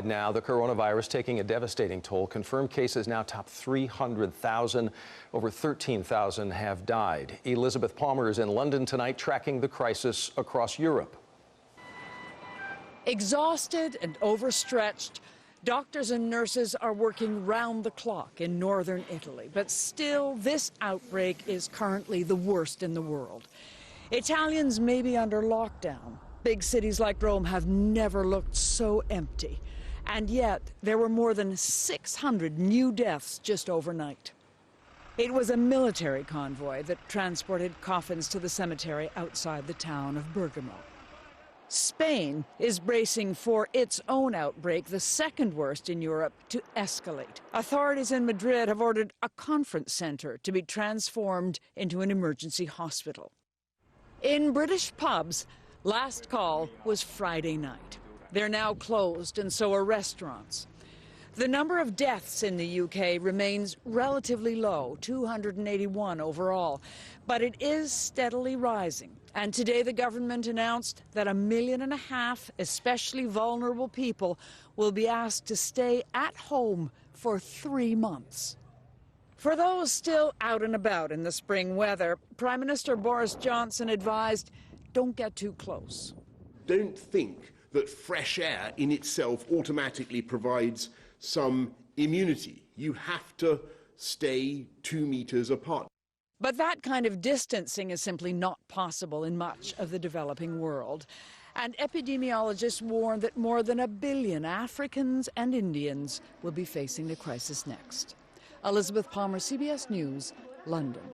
Now, the coronavirus taking a devastating toll. Confirmed cases now top 300,000. Over 13,000 have died. Elizabeth Palmer is in London tonight tracking the crisis across Europe. Exhausted and overstretched, doctors and nurses are working round the clock in northern Italy. But still, this outbreak is currently the worst in the world. Italians may be under lockdown. Big cities like Rome have never looked so empty. And yet, there were more than 600 new deaths just overnight. It was a military convoy that transported coffins to the cemetery outside the town of Bergamo. Spain is bracing for its own outbreak, the second worst in Europe, to escalate. Authorities in Madrid have ordered a conference center to be transformed into an emergency hospital. In British pubs, last call was Friday night. They're now closed, and so are restaurants. The number of deaths in the UK remains relatively low, 281 overall, but it is steadily rising. And today the government announced that 1.5 million, especially vulnerable people, will be asked to stay at home for 3 months. For those still out and about in the spring weather, Prime Minister Boris Johnson advised, don't get too close. Don't think that fresh air in itself automatically provides some immunity. You have to stay 2 meters apart. But that kind of distancing is simply not possible in much of the developing world. And epidemiologists warn that more than 1 billion Africans and Indians will be facing the crisis next. Elizabeth Palmer, CBS News, London.